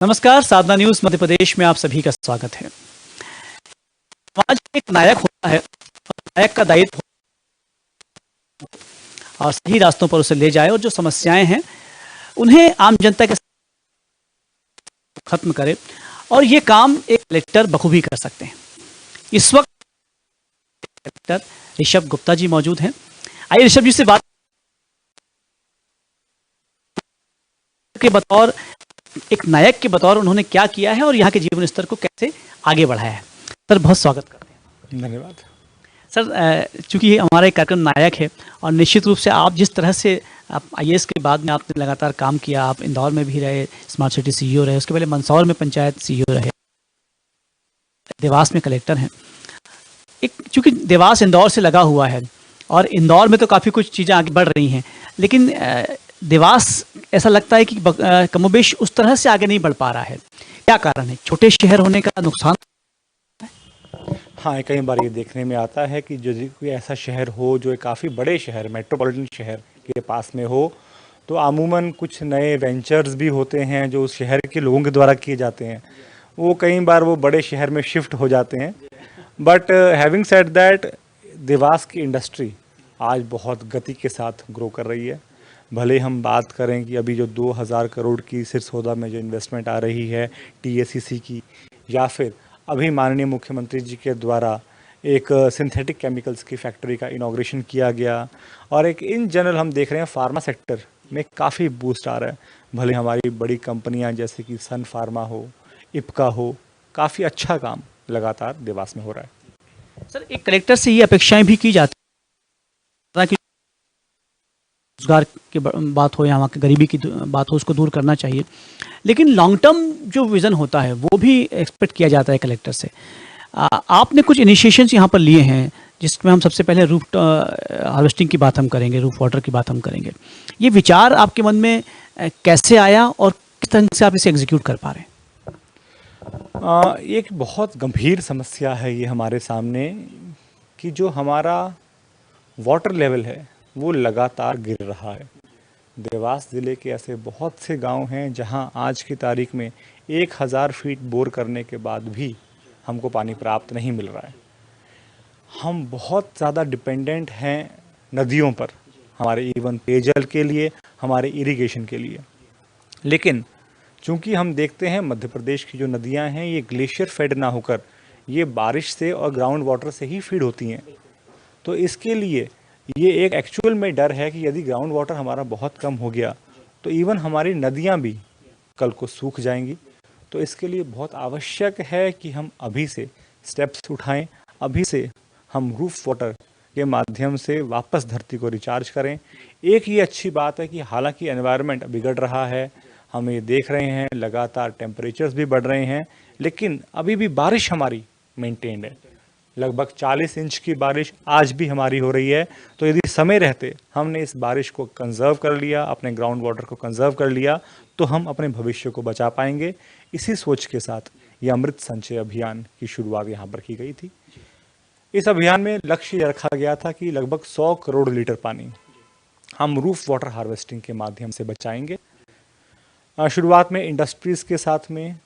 नमस्कार, साधना न्यूज मध्य प्रदेश में आप सभी का स्वागत है। समाज में एक नायक होता है और नायक का दायित्व और सही रास्तों पर उसे ले जाए और जो समस्याएं हैं उन्हें आम जनता के खत्म करे, और ये काम एक कलेक्टर बखूबी कर सकते हैं। इस वक्त कलेक्टर ऋषभ गुप्ता जी मौजूद हैं। आइए ऋषभ जी से बात के बतौर एक नायक के बतौर उन्होंने क्या किया है और यहाँ के जीवन स्तर को कैसे आगे बढ़ाया है। सर, बहुत स्वागत करते हैं। धन्यवाद सर, चूंकि हमारा एक कार्यक्रम नायक है और निश्चित रूप से आप जिस तरह से आप आईएएस के बाद में आपने लगातार काम किया, आप इंदौर में भी रहे, स्मार्ट सिटी सीईओ रहे, उसके पहले मंदसौर में पंचायत सीईओ रहे, देवास में कलेक्टर हैं। चूंकि देवास इंदौर से लगा हुआ है और इंदौर में तो काफ़ी कुछ चीज़ें आगे बढ़ रही हैं, लेकिन देवास ऐसा लगता है कि कमोबेश उस तरह से आगे नहीं बढ़ पा रहा है। क्या कारण है? छोटे शहर होने का नुकसान? हाँ, कई बार ये देखने में आता है कि जो कोई ऐसा शहर हो जो एक काफ़ी बड़े शहर, मेट्रोपॉलिटन शहर के पास में हो, तो अमूमन कुछ नए वेंचर्स भी होते हैं जो उस शहर के लोगों के द्वारा किए जाते हैं। वो कई बार वो बड़े शहर में शिफ्ट हो जाते हैं। But having said that, Dewas की इंडस्ट्री आज बहुत गति के साथ ग्रो कर रही है। भले हम बात करें कि अभी जो 2000 करोड़ की सिरसौदा में जो इन्वेस्टमेंट आ रही है टीएसीसी की, या फिर अभी माननीय मुख्यमंत्री जी के द्वारा एक सिंथेटिक केमिकल्स की फैक्ट्री का इनॉग्रेशन किया गया, और एक इन जनरल हम देख रहे हैं फार्मा सेक्टर में काफ़ी बूस्ट आ रहा है। भले हमारी बड़ी कंपनियां जैसे कि सन फार्मा हो, इप्का हो, काफ़ी अच्छा काम लगातार देवास में हो रहा है। सर, एक कलेक्टर से ये अपेक्षाएं भी की जाती है कि रोजगार की बात हो या वहाँ की गरीबी की बात हो, उसको दूर करना चाहिए, लेकिन लॉन्ग टर्म जो विज़न होता है वो भी एक्सपेक्ट किया जाता है कलेक्टर से। आपने कुछ इनिशिएशंस यहाँ पर लिए हैं, जिसमें हम सबसे पहले रूफ हार्वेस्टिंग की बात हम करेंगे, रूफ वाटर की बात हम करेंगे। ये विचार आपके मन में कैसे आया और किस तरह से आप इसे एग्जीक्यूट कर पा रहे हैं? एक बहुत गंभीर समस्या है ये हमारे सामने कि जो हमारा वाटर लेवल है वो लगातार गिर रहा है। देवास ज़िले के ऐसे बहुत से गांव हैं जहां आज की तारीख में 1000 फीट बोर करने के बाद भी हमको पानी प्राप्त नहीं मिल रहा है। हम बहुत ज़्यादा डिपेंडेंट हैं नदियों पर, हमारे इवन पेयजल के लिए, हमारे इरिगेशन के लिए। लेकिन चूंकि हम देखते हैं मध्य प्रदेश की जो नदियां हैं ये ग्लेशियर फेड ना होकर ये बारिश से और ग्राउंड वाटर से ही फीड होती हैं। तो इसके लिए ये एक एक्चुअल में डर है कि यदि ग्राउंड वाटर हमारा बहुत कम हो गया तो इवन हमारी नदियां भी कल को सूख जाएंगी। तो इसके लिए बहुत आवश्यक है कि हम अभी से स्टेप्स उठाएं, अभी से हम रूफ वाटर के माध्यम से वापस धरती को रिचार्ज करें। एक ये अच्छी बात है कि हालांकि एनवायरनमेंट बिगड़ रहा है, हम ये देख रहे हैं लगातार टेम्परेचर्स भी बढ़ रहे हैं, लेकिन अभी भी बारिश हमारी मेंटेन्ड है। लगभग 40 इंच की बारिश आज भी हमारी हो रही है। तो यदि समय रहते हमने इस बारिश को कंजर्व कर लिया, अपने ग्राउंड वाटर को कंजर्व कर लिया, तो हम अपने भविष्य को बचा पाएंगे। इसी सोच के साथ ये अमृत संचय अभियान की शुरुआत यहाँ पर की गई थी। इस अभियान में लक्ष्य रखा गया था कि लगभग 100 करोड़ लीटर पानी हम रूफ वाटर हार्वेस्टिंग के माध्यम से बचाएंगे। शुरुआत में इंडस्ट्रीज़ के साथ में,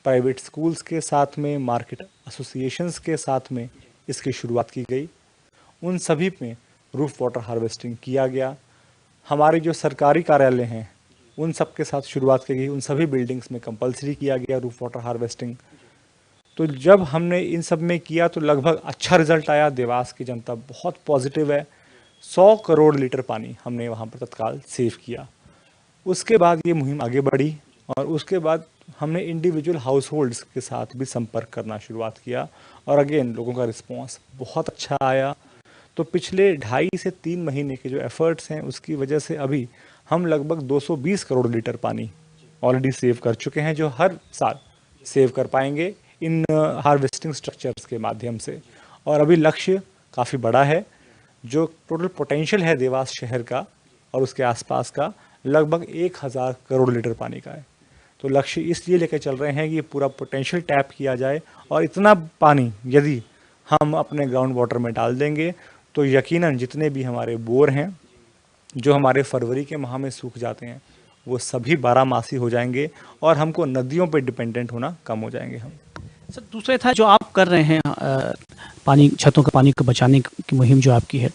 प्राइवेट स्कूल्स के साथ में, मार्केट एसोसिएशंस के साथ में इसकी शुरुआत की गई। उन सभी में रूफ वाटर हार्वेस्टिंग किया गया। हमारे जो सरकारी कार्यालय हैं उन सब के साथ शुरुआत की गई, उन सभी बिल्डिंग्स में कंपलसरी किया गया रूफ वाटर हार्वेस्टिंग। तो जब हमने इन सब में किया तो लगभग अच्छा रिजल्ट आया। देवास की जनता बहुत पॉजिटिव है। 100 करोड़ लीटर पानी हमने वहाँ पर तत्काल सेव किया। उसके बाद ये मुहिम आगे बढ़ी और उसके बाद हमने इंडिविजुअल हाउस होल्ड्स के साथ भी संपर्क करना शुरुआत किया, और अगेन लोगों का रिस्पांस बहुत अच्छा आया। तो पिछले 2.5 से 3 महीने के जो एफर्ट्स हैं उसकी वजह से अभी हम लगभग 220 करोड़ लीटर पानी ऑलरेडी सेव कर चुके हैं, जो हर साल सेव कर पाएंगे इन हार्वेस्टिंग स्ट्रक्चर्स के माध्यम से। और अभी लक्ष्य काफ़ी बड़ा है। जो टोटल पोटेंशियल है देवास शहर का और उसके आसपास का लगभग 1000 करोड़ लीटर पानी का है। तो लक्ष्य इसलिए लेकर चल रहे हैं कि ये पूरा पोटेंशियल टैप किया जाए, और इतना पानी यदि हम अपने ग्राउंड वाटर में डाल देंगे तो यकीनन जितने भी हमारे बोर हैं जो हमारे फरवरी के माह में सूख जाते हैं वो सभी बारहमासी हो जाएंगे और हमको नदियों पर डिपेंडेंट होना कम हो जाएंगे हम। सर दूसरा था जो आप कर रहे हैं पानी, छतों का पानी को बचाने की मुहिम जो आपकी है,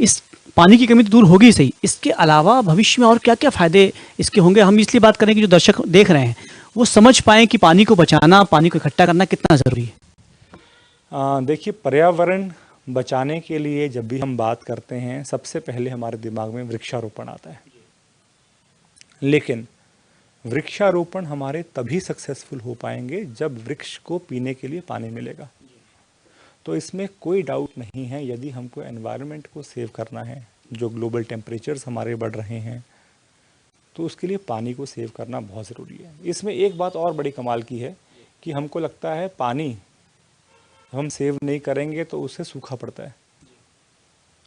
इस पानी की कमी तो दूर होगी ही सही, इसके अलावा भविष्य में और क्या क्या फ़ायदे इसके होंगे? हम इसलिए बात करें कि जो दर्शक देख रहे हैं वो समझ पाएँ कि पानी को बचाना, पानी को इकट्ठा करना कितना ज़रूरी है। देखिए, पर्यावरण बचाने के लिए जब भी हम बात करते हैं सबसे पहले हमारे दिमाग में वृक्षारोपण आता है, लेकिन वृक्षारोपण हमारे तभी सक्सेसफुल हो पाएंगे जब वृक्ष को पीने के लिए पानी मिलेगा। तो इसमें कोई डाउट नहीं है, यदि हमको एनवायरनमेंट को सेव करना है, जो ग्लोबल टेम्परेचर्स हमारे बढ़ रहे हैं, तो उसके लिए पानी को सेव करना बहुत ज़रूरी है। इसमें एक बात और बड़ी कमाल की है कि हमको लगता है पानी हम सेव नहीं करेंगे तो उससे सूखा पड़ता है।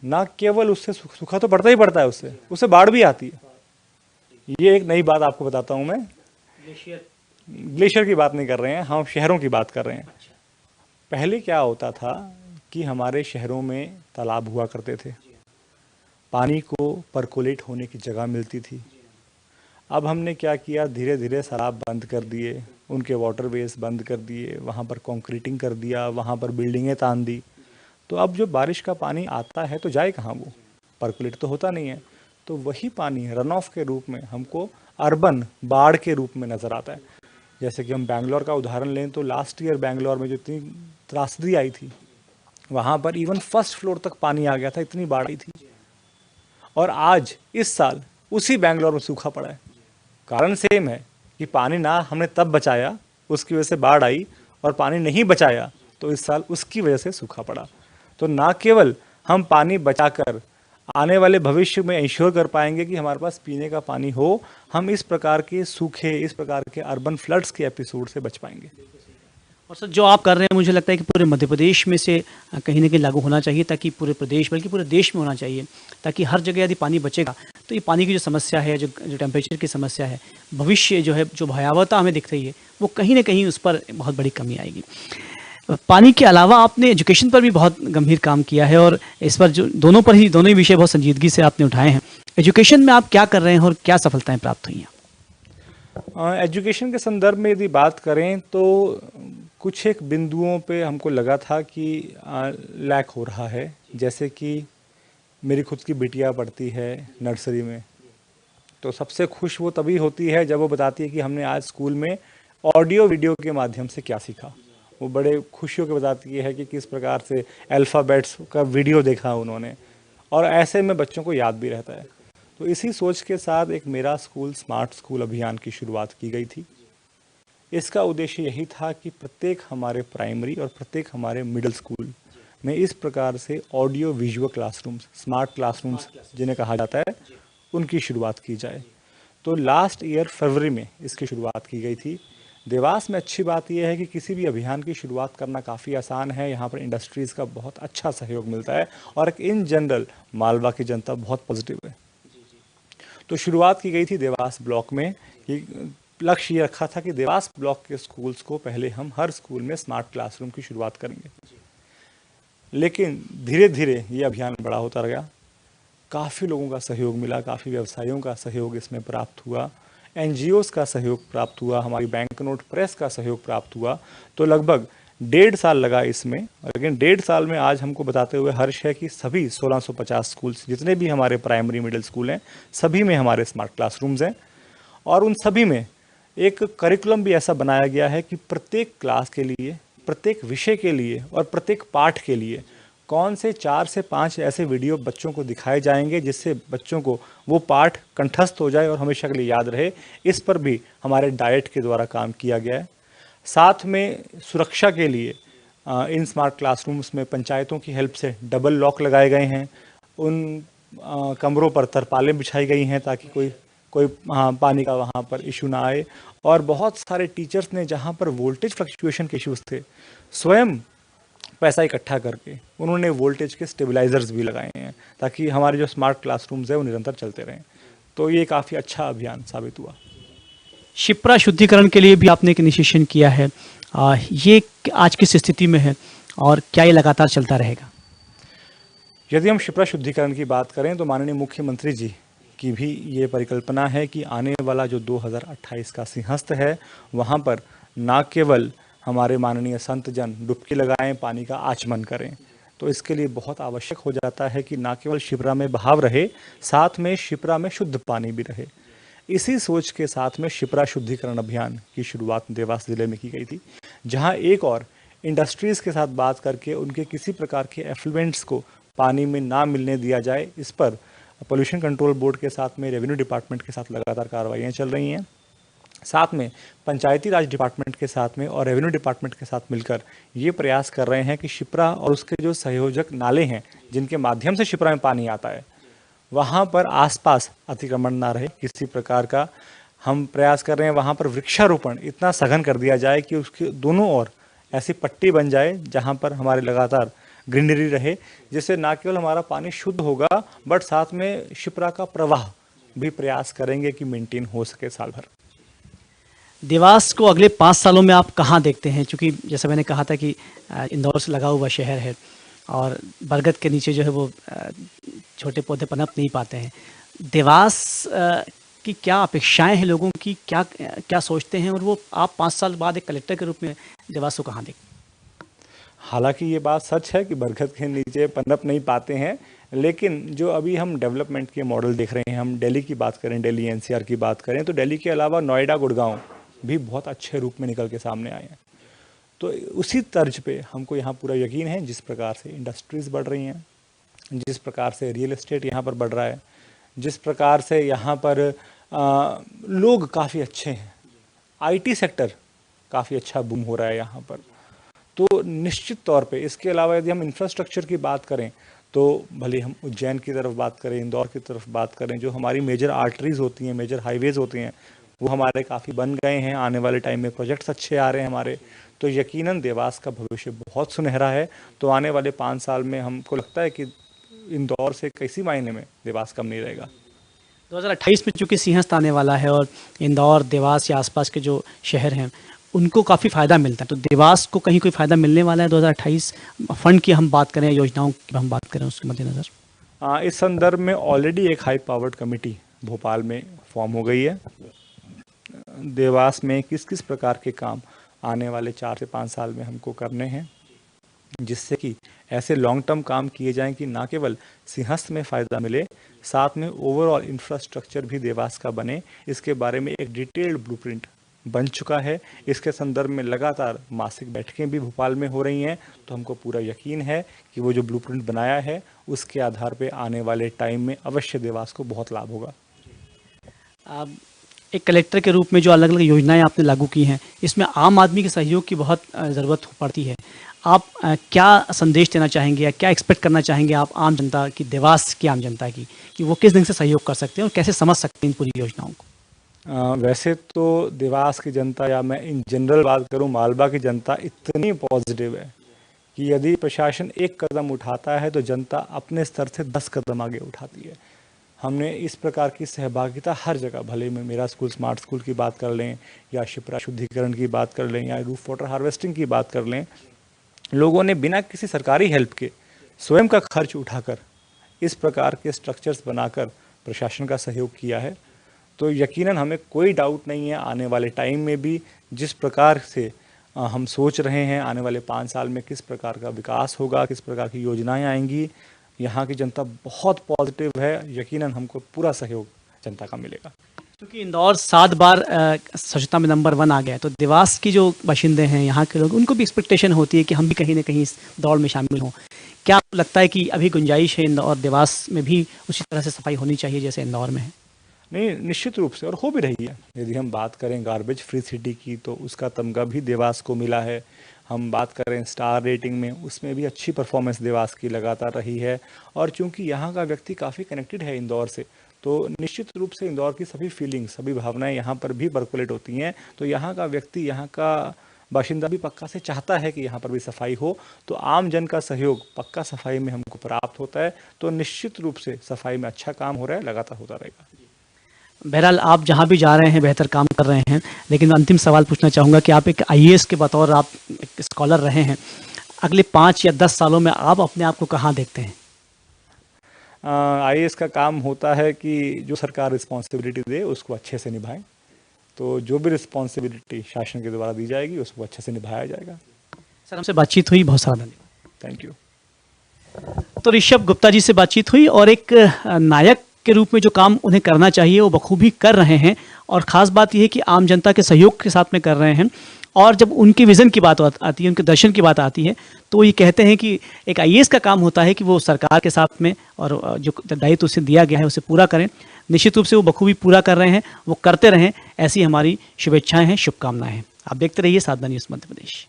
ना केवल उससे सूखा तो पड़ता ही पड़ता है, उससे बाढ़ भी आती है। ये एक नई बात आपको बताता हूँ मैं। ग्लेशियर की बात नहीं कर रहे हैं, हम शहरों की बात कर रहे हैं। पहले क्या होता था कि हमारे शहरों में तालाब हुआ करते थे, पानी को परकोलेट होने की जगह मिलती थी। अब हमने क्या किया, धीरे धीरे तालाब बंद कर दिए, उनके वाटरवेज बंद कर दिए, वहाँ पर कंक्रीटिंग कर दिया, वहाँ पर बिल्डिंगें तान दी। तो अब जो बारिश का पानी आता है तो जाए कहाँ, वो परकोलेट तो होता नहीं है। तो वही पानी रन ऑफ के रूप में हमको अर्बन बाढ़ के रूप में नज़र आता है। जैसे कि हम बैंगलोर का उदाहरण लें तो लास्ट ईयर बैंगलोर में जो इतनी त्रासदी आई थी, वहाँ पर इवन फर्स्ट फ्लोर तक पानी आ गया था, इतनी बाढ़ आई थी। और आज इस साल उसी बैंगलोर में सूखा पड़ा है। कारण सेम है कि पानी ना हमने तब बचाया, उसकी वजह से बाढ़ आई, और पानी नहीं बचाया तो इस साल उसकी वजह से सूखा पड़ा। तो ना केवल हम पानी बचाकर आने वाले भविष्य में इंश्योर कर पाएंगे कि हमारे पास पीने का पानी हो, हम इस प्रकार के सूखे, इस प्रकार के अर्बन फ्लड्स के एपिसोड से बच पाएंगे। और सर जो आप कर रहे हैं मुझे लगता है कि पूरे मध्य प्रदेश में से कहीं ना कहीं लागू होना चाहिए, ताकि पूरे प्रदेश बल्कि पूरे देश में होना चाहिए, ताकि हर जगह यदि पानी बचेगा तो ये पानी की जो समस्या है, जो टेम्परेचर की समस्या है, भविष्य जो है, जो भयावहता हमें दिख रही है, वो कहीं ना कहीं उस पर बहुत बड़ी कमी आएगी। पानी के अलावा आपने एजुकेशन पर भी बहुत गंभीर काम किया है, और इस पर जो दोनों ही विषय बहुत संजीदगी से आपने उठाए हैं। एजुकेशन में आप क्या कर रहे हैं और क्या सफलताएं प्राप्त हुई हैं? एजुकेशन के संदर्भ में यदि बात करें तो कुछ एक बिंदुओं पे हमको लगा था कि लैक हो रहा है। जैसे कि मेरी खुद की बिटिया पढ़ती है नर्सरी में, तो सबसे खुश वो तभी होती है जब वो बताती है कि हमने आज स्कूल में ऑडियो वीडियो के माध्यम से क्या सीखा। वो बड़े खुशियों के बताती है कि किस प्रकार से अल्फ़ाबेट्स का वीडियो देखा उन्होंने, और ऐसे में बच्चों को याद भी रहता है। तो इसी सोच के साथ एक मेरा स्कूल स्मार्ट स्कूल अभियान की शुरुआत की गई थी। इसका उद्देश्य यही था कि प्रत्येक हमारे प्राइमरी और प्रत्येक हमारे मिडिल स्कूल में इस प्रकार से audio visual classrooms, smart classrooms जिन्हें कहा जाता है, उनकी शुरुआत की जाए। तो लास्ट ईयर फरवरी में इसकी शुरुआत की गई थी। देवास में अच्छी बात यह है कि किसी भी अभियान की शुरुआत करना काफ़ी आसान है। यहाँ पर इंडस्ट्रीज़ का बहुत अच्छा सहयोग मिलता है, और इन जनरल मालवा की जनता बहुत पॉजिटिव है। तो शुरुआत की गई थी देवास ब्लॉक में कि लक्ष्य ये रखा था कि देवास ब्लॉक के स्कूल्स को पहले हम हर स्कूल में स्मार्ट क्लासरूम की शुरुआत करेंगे। लेकिन धीरे धीरे ये अभियान बड़ा होता गया, काफ़ी लोगों का सहयोग मिला, काफ़ी व्यवसायियों का सहयोग इसमें प्राप्त हुआ, एनजीओज़ का सहयोग प्राप्त हुआ, हमारी बैंक नोट प्रेस का सहयोग प्राप्त हुआ। तो लगभग 1.5 साल लगा इसमें, लेकिन 1.5 साल में आज हमको बताते हुए हर्ष है कि सभी 1650 स्कूल्स, जितने भी हमारे प्राइमरी मिडिल स्कूल हैं, सभी में हमारे स्मार्ट क्लासरूम्स हैं। और उन सभी में एक करिकुलम भी ऐसा बनाया गया है कि प्रत्येक क्लास के लिए, प्रत्येक विषय के लिए और प्रत्येक पाठ के लिए कौन से 4 से 5 ऐसे वीडियो बच्चों को दिखाए जाएंगे जिससे बच्चों को वो पाठ कंठस्थ हो जाए और हमेशा के लिए याद रहे। इस पर भी हमारे डाइट के द्वारा काम किया गया है। साथ में सुरक्षा के लिए इन स्मार्ट क्लासरूम्स में पंचायतों की हेल्प से डबल लॉक लगाए गए हैं। उन कमरों पर तरपालें बिछाई गई हैं ताकि कोई पानी का वहाँ पर इशू ना आए। और बहुत सारे टीचर्स ने जहाँ पर वोल्टेज फ्लक्चुएशन के इश्यूज थे, स्वयं पैसा इकट्ठा करके उन्होंने वोल्टेज के स्टेबलाइजर्स भी लगाए हैं ताकि हमारे जो स्मार्ट क्लासरूम्स हैं वो निरंतर चलते रहें। तो ये काफ़ी अच्छा अभियान साबित हुआ। शिप्रा शुद्धिकरण के लिए भी आपने एक इनिशिएशन किया है, ये आज किस स्थिति में है और क्या ये लगातार चलता रहेगा? यदि हम शिप्रा शुद्धिकरण की बात करें तो माननीय मुख्यमंत्री जी की भी ये परिकल्पना है कि आने वाला जो 2028 का सिंहस्थ है, वहाँ पर ना केवल हमारे माननीय संत जन डुबकी लगाएं, पानी का आचमन करें। तो इसके लिए बहुत आवश्यक हो जाता है कि ना केवल शिप्रा में बहाव रहे, साथ में शिप्रा में शुद्ध पानी भी रहे। इसी सोच के साथ में शिप्रा शुद्धिकरण अभियान की शुरुआत देवास जिले में की गई थी, जहां एक और इंडस्ट्रीज़ के साथ बात करके उनके किसी प्रकार के एफ्लुएंट्स को पानी में ना मिलने दिया जाए, इस पर पोल्यूशन कंट्रोल बोर्ड के साथ में रेवेन्यू डिपार्टमेंट के साथ लगातार कार्रवाइयाँ चल रही हैं। साथ में पंचायती राज डिपार्टमेंट के साथ में और रेवेन्यू डिपार्टमेंट के साथ मिलकर ये प्रयास कर रहे हैं कि शिप्रा और उसके जो संयोजक नाले हैं, जिनके माध्यम से शिप्रा में पानी आता है, वहाँ पर आसपास अतिक्रमण ना रहे किसी प्रकार का। हम प्रयास कर रहे हैं वहाँ पर वृक्षारोपण इतना सघन कर दिया जाए कि उसके दोनों ओर ऐसी पट्टी बन जाए जहाँ पर हमारे लगातार ग्रीनरी रहे, जिससे ना केवल हमारा पानी शुद्ध होगा बट साथ में शिप्रा का प्रवाह भी प्रयास करेंगे कि मेंटेन हो सके साल भर। देवास को अगले 5 सालों में आप कहाँ देखते हैं? क्योंकि जैसे मैंने कहा था कि इंदौर से लगा हुआ शहर है और बरगद के नीचे जो है वो छोटे पौधे पनप नहीं पाते हैं। देवास की क्या अपेक्षाएं हैं लोगों की, क्या क्या सोचते हैं, और वो आप 5 साल बाद एक कलेक्टर के रूप में देवास को कहाँ देखते हैं? हालांकि ये बात सच है कि बरगद के नीचे पनप नहीं पाते हैं, लेकिन जो अभी हम डेवलपमेंट के मॉडल देख रहे हैं, हम दिल्ली की बात करें, दिल्ली एनसीआर की बात करें, तो दिल्ली के अलावा नोएडा, गुड़गांव भी बहुत अच्छे रूप में निकल के सामने आए हैं। तो उसी तर्ज पे हमको यहाँ पूरा यकीन है, जिस प्रकार से इंडस्ट्रीज़ बढ़ रही हैं, जिस प्रकार से रियल एस्टेट यहाँ पर बढ़ रहा है, जिस प्रकार से यहाँ पर लोग काफ़ी अच्छे हैं, आईटी सेक्टर काफ़ी अच्छा बूम हो रहा है यहाँ पर। तो निश्चित तौर पे इसके अलावा यदि हम इंफ्रास्ट्रक्चर की बात करें, तो भले हम उज्जैन की तरफ बात करें, इंदौर की तरफ बात करें, जो हमारी मेजर आर्टरीज होती हैं, मेजर हाईवेज होती हैं, वो हमारे काफ़ी बन गए हैं। आने वाले टाइम में प्रोजेक्ट्स अच्छे आ रहे हैं हमारे, तो यकीनन देवास का भविष्य बहुत सुनहरा है। तो आने वाले 5 साल में हमको लगता है कि इंदौर से किसी मायने में देवास कम नहीं रहेगा। 2028 में चूँकि सिंहस्थ आने वाला है और इंदौर, देवास या आसपास के जो शहर हैं उनको काफ़ी फ़ायदा मिलता है, तो देवास को कहीं कोई फ़ायदा मिलने वाला है 2028 फंड की हम बात करें, योजनाओं की हम बात करें उसके मद्देनज़र? इस संदर्भ में ऑलरेडी एक हाई पावर्ड कमेटी भोपाल में फॉर्म हो गई है। देवास में किस किस प्रकार के काम आने वाले 4 से 5 साल में हमको करने हैं, जिससे कि ऐसे लॉन्ग टर्म काम किए जाएं कि ना केवल सिंहस्थ में फ़ायदा मिले, साथ में ओवरऑल इंफ्रास्ट्रक्चर भी देवास का बने। इसके बारे में एक डिटेल्ड ब्लूप्रिंट बन चुका है। इसके संदर्भ में लगातार मासिक बैठकें भी भोपाल में हो रही हैं। तो हमको पूरा यकीन है कि वो जो ब्लूप्रिंट बनाया है उसके आधार पे आने वाले टाइम में अवश्य देवास को बहुत लाभ होगा। एक कलेक्टर के रूप में जो अलग अलग योजनाएं आपने लागू की हैं, इसमें आम आदमी के सहयोग की बहुत ज़रूरत पड़ती है। आप क्या संदेश देना चाहेंगे या क्या एक्सपेक्ट करना चाहेंगे आप आम जनता की, देवास की आम जनता की, कि वो किस ढंग से सहयोग कर सकते हैं और कैसे समझ सकते हैं इन पूरी योजनाओं को? वैसे तो देवास की जनता, या मैं इन जनरल बात करूं, मालवा की जनता इतनी पॉजिटिव है कि यदि प्रशासन एक कदम उठाता है तो जनता अपने स्तर से 10 कदम आगे उठाती है। हमने इस प्रकार की सहभागिता हर जगह, भले में मेरा स्कूल स्मार्ट स्कूल की बात कर लें, या शिप्रा शुद्धिकरण की बात कर लें, या रूफ वाटर हार्वेस्टिंग की बात कर लें, लोगों ने बिना किसी सरकारी हेल्प के स्वयं का खर्च उठाकर इस प्रकार के स्ट्रक्चर्स बनाकर प्रशासन का सहयोग किया है। तो यकीनन हमें कोई डाउट नहीं है, आने वाले टाइम में भी जिस प्रकार से हम सोच रहे हैं आने वाले 5 साल में किस प्रकार का विकास होगा, किस प्रकार की योजनाएं आएंगी, यहाँ की जनता बहुत पॉजिटिव है। यकीनन हमको पूरा सहयोग जनता का मिलेगा। क्योंकि इंदौर 7 बार स्वच्छता में नंबर 1 आ गया है, तो देवास की जो बाशिंदे हैं, यहाँ के लोग, उनको भी एक्सपेक्टेशन होती है कि हम भी कहीं ना कहीं इस दौड़ में शामिल हों। क्या लगता है कि अभी गुंजाइश है इंदौर, देवास में भी उसी तरह से सफाई होनी चाहिए जैसे इंदौर में है? नहीं, निश्चित रूप से, और हो भी रही है। यदि हम बात करें गार्बेज फ्री सिटी की, तो उसका तमगा भी देवास को मिला है। हम बात करें स्टार रेटिंग में, उसमें भी अच्छी परफॉर्मेंस देवास की लगातार रही है। और चूंकि यहाँ का व्यक्ति काफ़ी कनेक्टेड है इंदौर से, तो निश्चित रूप से इंदौर की सभी फीलिंग्स, सभी भावनाएं यहाँ पर भी पर्कुलेट होती हैं। तो यहाँ का व्यक्ति, यहाँ का बाशिंदा भी पक्का से चाहता है कि यहाँ पर भी सफाई हो। तो आम जन का सहयोग पक्का सफाई में हमको प्राप्त होता है। तो निश्चित रूप से सफाई में अच्छा काम हो रहा है, लगातार होता रहेगा। बहरहाल आप जहाँ भी जा रहे हैं बेहतर काम कर रहे हैं, लेकिन अंतिम सवाल पूछना चाहूँगा कि आप एक आईएएस के बतौर आप एक स्कॉलर रहे हैं, अगले 5 या 10 सालों में आप अपने आप को कहाँ देखते हैं? आईएएस का काम होता है कि जो सरकार रिस्पॉन्सिबिलिटी दे उसको अच्छे से निभाएं। तो जो भी रिस्पॉन्सिबिलिटी शासन के द्वारा दी जाएगी उसको अच्छे से निभाया जाएगा। सर, हमसे बातचीत हुई, बहुत सारा धन्यवाद। Thank you. तो ऋषभ गुप्ता जी से बातचीत हुई और एक नायक के रूप में जो काम उन्हें करना चाहिए वो बखूबी कर रहे हैं, और ख़ास बात यह है कि आम जनता के सहयोग के साथ में कर रहे हैं। और जब उनके विज़न की बात आती है, उनके दर्शन की बात आती है, तो ये कहते हैं कि एक आईएएस का काम होता है कि वो सरकार के साथ में और जो दायित्व उसे दिया गया है उसे पूरा करें। निश्चित रूप से वो बखूबी पूरा कर रहे हैं, वो करते रहें, ऐसी हमारी शुभेच्छाएं हैं, शुभकामनाएं हैं। आप देखते रहिए साधना न्यूज़ मध्य प्रदेश।